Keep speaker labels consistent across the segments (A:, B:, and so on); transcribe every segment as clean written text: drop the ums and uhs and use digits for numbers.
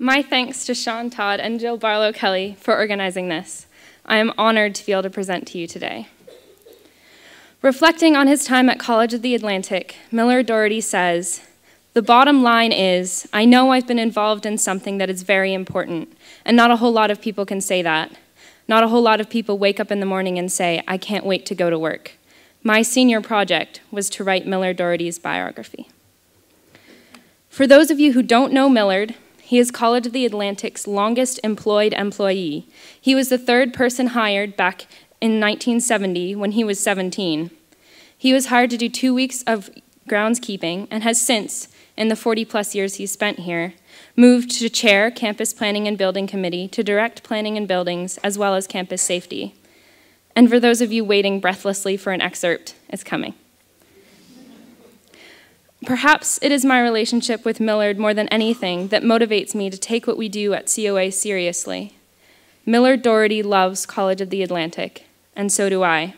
A: My thanks to Sean Todd and Jill Barlow Kelly for organizing this. I am honored to be able to present to you today. Reflecting on his time at College of the Atlantic, Millard Dority says, "The bottom line is, I know I've been involved in something that is very important, and not a whole lot of people can say that. Not a whole lot of people wake up in the morning and say, I can't wait to go to work." My senior project was to write Millard Dority's biography. For those of you who don't know Millard, he is College of the Atlantic's longest employed employee. He was the third person hired back in 1970 when he was 17. He was hired to do 2 weeks of groundskeeping and has since, in the 40-plus years he's spent here, moved to chair Campus Planning and Building Committee to direct planning and buildings as well as campus safety. And for those of you waiting breathlessly for an excerpt, it's coming. Perhaps it is my relationship with Millard more than anything that motivates me to take what we do at COA seriously. Millard Dority loves College of the Atlantic, and so do I.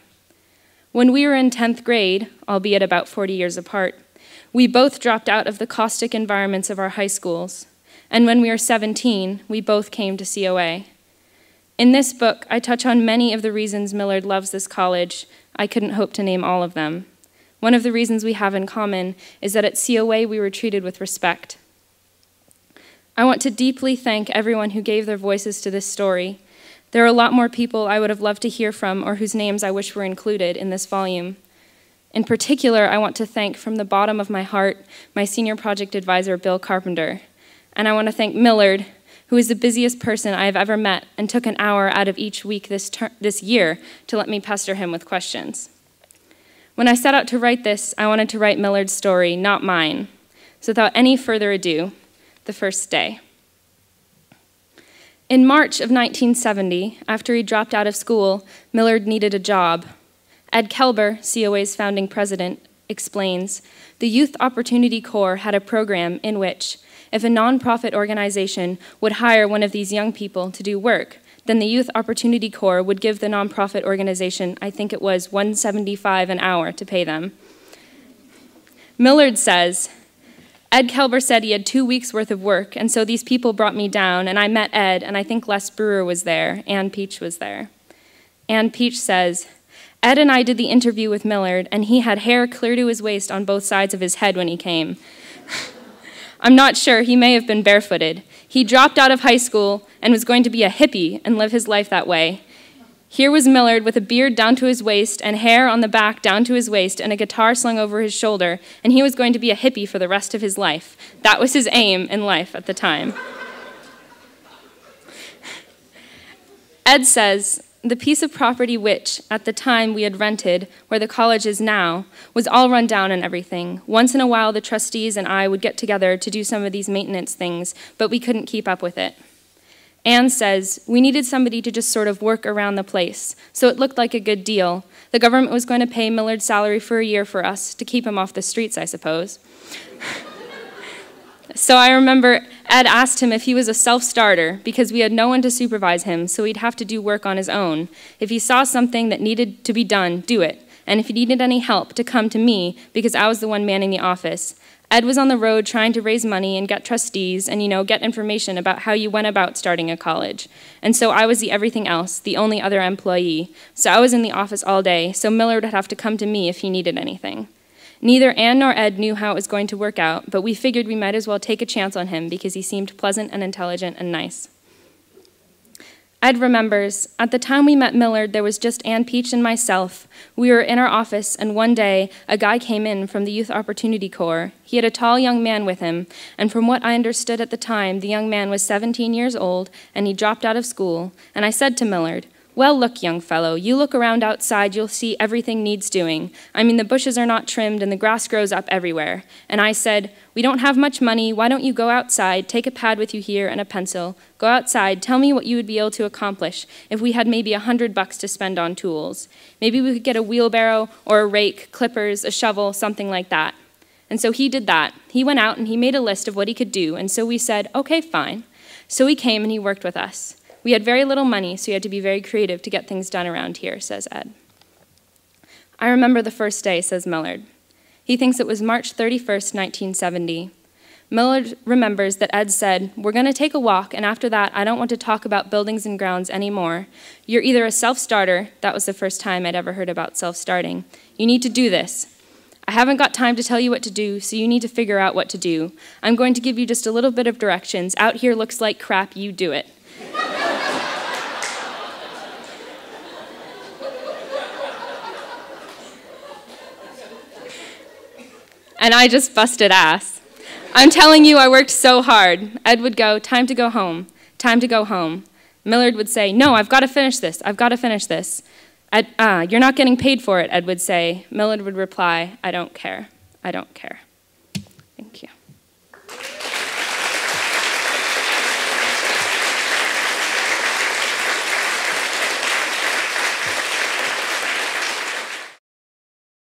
A: When we were in 10th grade, albeit about 40 years apart, we both dropped out of the caustic environments of our high schools, and when we were 17, we both came to COA. In this book, I touch on many of the reasons Millard loves this college. I couldn't hope to name all of them. One of the reasons we have in common is that at COA we were treated with respect. I want to deeply thank everyone who gave their voices to this story. There are a lot more people I would have loved to hear from or whose names I wish were included in this volume. In particular, I want to thank from the bottom of my heart my senior project advisor, Bill Carpenter. And I want to thank Millard, who is the busiest person I have ever met and took an hour out of each week this year to let me pester him with questions. When I set out to write this, I wanted to write Millard's story, not mine. So without any further ado, the first day. In March of 1970, after he dropped out of school, Millard needed a job. Ed Kelber, COA's founding president, explains, the Youth Opportunity Corps had a program in which, if a nonprofit organization would hire one of these young people to do work, then the Youth Opportunity Corps would give the nonprofit organization, I think it was $175 an hour to pay them. Millard says, Ed Kelber said he had 2 weeks worth of work, and so these people brought me down, and I met Ed, and I think Les Brewer was there, Ann Peach was there. Ann Peach says, Ed and I did the interview with Millard, and he had hair clear to his waist on both sides of his head when he came. I'm not sure, he may have been barefooted. He dropped out of high school and was going to be a hippie and live his life that way. Here was Millard with a beard down to his waist and hair on the back down to his waist and a guitar slung over his shoulder, and he was going to be a hippie for the rest of his life. That was his aim in life at the time. Ed says, the piece of property which, at the time we had rented, where the college is now, was all run down and everything. Once in a while, the trustees and I would get together to do some of these maintenance things, but we couldn't keep up with it. Anne says, we needed somebody to just sort of work around the place, so it looked like a good deal. The government was going to pay Millard's salary for a year for us, to keep him off the streets, I suppose. So I remember Ed asked him if he was a self-starter because we had no one to supervise him, so he'd have to do work on his own. If he saw something that needed to be done, do it. And if he needed any help, to come to me because I was the one manning the office. Ed was on the road trying to raise money and get trustees and, get information about how you went about starting a college. And so I was the everything else, the only other employee. So I was in the office all day, so Millard would have to come to me if he needed anything. Neither Anne nor Ed knew how it was going to work out, but we figured we might as well take a chance on him because he seemed pleasant and intelligent and nice. Ed remembers, at the time we met Millard, there was just Ann Peach and myself. We were in our office, and one day, a guy came in from the Youth Opportunity Corps. He had a tall young man with him, and from what I understood at the time, the young man was 17 years old, and he dropped out of school. And I said to Millard, well, look, young fellow, you look around outside, you'll see everything needs doing. I mean, the bushes are not trimmed and the grass grows up everywhere. And I said, we don't have much money, why don't you go outside, take a pad with you here and a pencil, go outside, tell me what you would be able to accomplish if we had maybe $100 to spend on tools. Maybe we could get a wheelbarrow or a rake, clippers, a shovel, something like that. And so he did that. He went out and he made a list of what he could do, and so we said, okay, fine. So he came and he worked with us. We had very little money, so you had to be very creative to get things done around here, says Ed. I remember the first day, says Millard. He thinks it was March 31st, 1970. Millard remembers that Ed said, "We're going to take a walk, and after that, I don't want to talk about buildings and grounds anymore. You're either a self-starter," that was the first time I'd ever heard about self-starting. "You need to do this. I haven't got time to tell you what to do, so you need to figure out what to do. I'm going to give you just a little bit of directions. Out here looks like crap, you do it." And I just busted ass. I'm telling you, I worked so hard. Ed would go, "Time to go home, time to go home." Millard would say, "No, I've got to finish this, I've got to finish this." "You're not getting paid for it," Ed would say. Millard would reply, "I don't care, I don't care." Thank you.